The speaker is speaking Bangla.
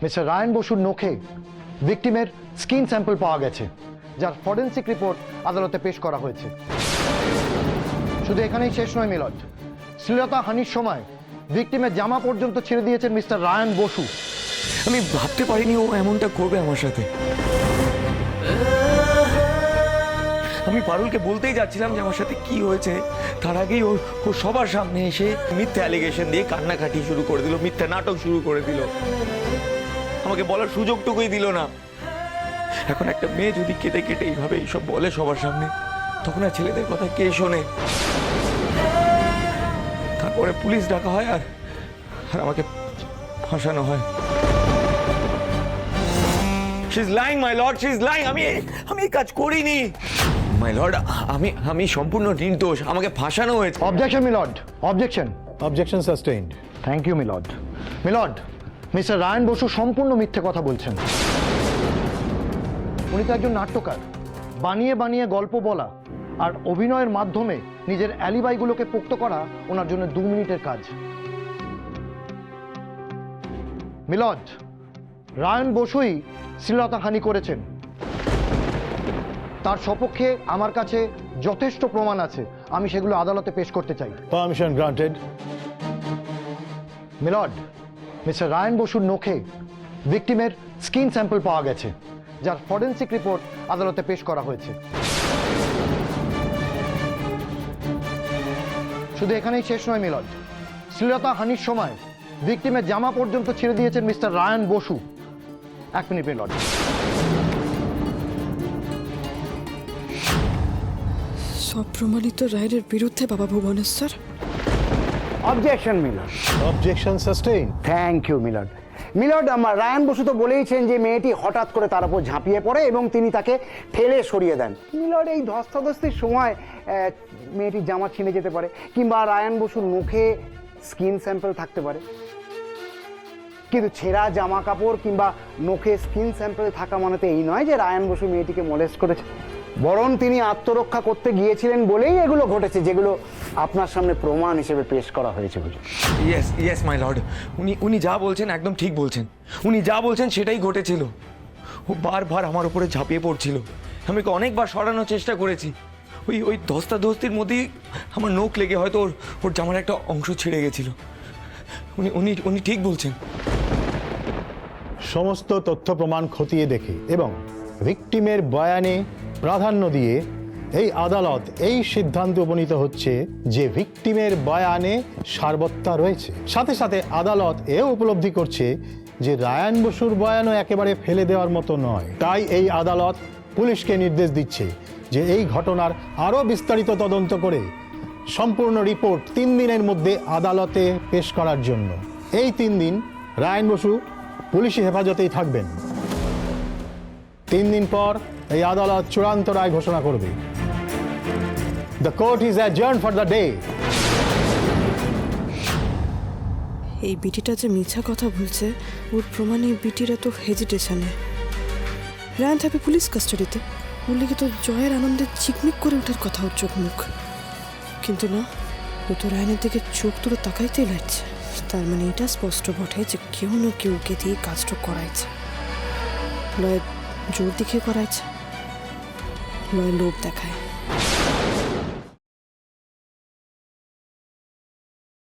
মিস্টার রায়ান বসুর নখে ভিকটিমের স্কিন স্যাম্পল পাওয়া গেছে, যার ফরেনসিক রিপোর্ট আদালতে পেশ করা হয়েছে। শুধু এখানেই শেষ নয় মিলন, শ্লীলতা হানির সময় ভিকটিমের জামা পর্যন্ত ছেড়ে দিয়েছেন মিস্টার রায়ান বসু। আমি ভাবতে পারিনি ও এমনটা করবে আমার সাথে। আমি পারুলকে বলতেই যাচ্ছিলাম যে আমার সাথে কি হয়েছে, তার আগেই ও সবার সামনে এসে মিথ্যা অ্যালিগেশন দিয়ে কান্নাকাটি শুরু করে দিল, মিথ্যা নাটক শুরু করে দিল, আমাকে বলার সুযোগটুকুই দিল না। এখন একটা মেয়ে যদি কেটে কেটে এইভাবে এইসব বলে সবার সামনে, তখন আর ছেলেদের কথা কে শোনে? তারপরে পুলিশ ডাকা হয় আর আমাকে ফাঁসানো হয়। She is lying, my lord. She is lying. আমি এই কাজ করিনি, my lord. আমি সম্পূর্ণ নির্দোষ, আমাকে ফাঁসানো হয়েছে। Objection milord, objection. Objection sustained. Thank you milord. Milord, mister Ryan Basu সম্পূর্ণ মিথ্যে কথা বলছেন। উনি তো একজন নাট্যকার, বানিয়ে বানিয়ে গল্প বলা আর অভিনয়ের মাধ্যমে নিজের অ্যালিবাইগুলোকে পোক্ত করা ওনার জন্য 2 মিনিটের কাজ। মিলর্ড, রায়ান বসুই শ্লীলতাহানি করেছেন। তার সপক্ষে আমার কাছে যথেষ্ট প্রমাণ আছে, আমি সেগুলো আদালতে পেশ করতে চাই। Permission granted. Milord, mister Ryan বসুর নখে ভিকটিমের স্কিন স্যাম্পল পাওয়া গেছে, যার ফরেনসিক রিপোর্ট আদালতে পেশ করা হয়েছে। শুধু এখানেই শেষ নয় মিলর্ড, শ্লীলতা হানির সময় ভিকটিমের জামা পর্যন্ত ছেড়ে দিয়েছেন mister Ryan Basu. 1 minute milord. সব প্রমাণিত রায়ের বিরুদ্ধে বাবা Bhubaneswar. Objection milord. Objection sustained. Thank you milord. Milord, আমার রায়ান বসু তো বলেইছেন যে মেয়েটি হঠাৎ করে তার উপর ঝাঁপিয়ে পড়ে এবং তিনি তাকে ঠেলে সরিয়ে দেন। মিলর্ড, এই ধস্তাধস্তির সময় মেয়েটির জামা ছিঁড়ে যেতে পারে, কিংবা রায়ান বসুর মুখে স্কিন স্যাম্পল থাকতে পারে, কিন্তু ছেঁড়া জামা কাপড় কিংবা নখে স্কিন স্যাম্পল থাকা মানে তো এই নয় যে রায়ান বসু মেয়েটিকে মোলেস্ট করেছে। বরং তিনি আত্মরক্ষা করতে গিয়েছিলেন বলেই এগুলো ঘটেছে, যেগুলো আপনার সামনে প্রমাণ হিসেবে পেশ করা হয়েছে। বুঝুন। ইয়েস মাই লর্ড, উনি যা বলছেন একদম ঠিক বলছেন। উনি যা বলছেন সেটাই ঘটেছিল। ও বারবার আমার উপরে ঝাঁপিয়ে পড়ছিল, আমি ওকে অনেকবার সরানোর চেষ্টা করেছি। ওই ধস্তাধস্তির মধ্যেই আমার নখ লেগে হয়তো ওর জামার একটা অংশ ছিঁড়ে গেছিল। উনি ঠিক বলছেন। সমস্ত তথ্য প্রমাণ খতিয়ে দেখে এবং ভিকটিমের বয়ানে প্রাধান্য দিয়ে এই আদালত এই সিদ্ধান্তে উপনীত হচ্ছে যে ভিকটিমের বয়ানে সারবত্তা রয়েছে। সাথে সাথে আদালত এও উপলব্ধি করছে যে রায়ান বসুর বয়ানও একেবারে ফেলে দেওয়ার মতো নয়। তাই এই আদালত পুলিশকে নির্দেশ দিচ্ছে যে এই ঘটনার আরও বিস্তারিত তদন্ত করে সম্পূর্ণ রিপোর্ট 3 দিনের মধ্যে আদালতে পেশ করার জন্য। এই 3 দিন রায়ান বসু পুলিশি হেফাজতেই থাকবেন। 3 দিন পর এই আদালত চূড়ান্ত রায় ঘোষণা করবে। The court is adjourned for the day. এই বিটিটা যে মিথ্যা কথা বলছে, ওর প্রমাণে বিটির এত হেজিটেশনে। রায়ান থাকবে পুলিশ কাস্টাডিতে, বললে কি তো জয়ের আনন্দে চিকমিক করে ওঠার কথা ওর চোখ মুখ। কিন্তু না, ও তো রায়ানের দিকে চোখ তুলে তাকাইতেই লাগছে। তার মানে এটা স্পষ্ট বটে যে কেউ না কেউকে দিয়ে কাজটা করাইছে। নয় জোর দেখিয়ে করাইছে, নয় লোভ দেখায়।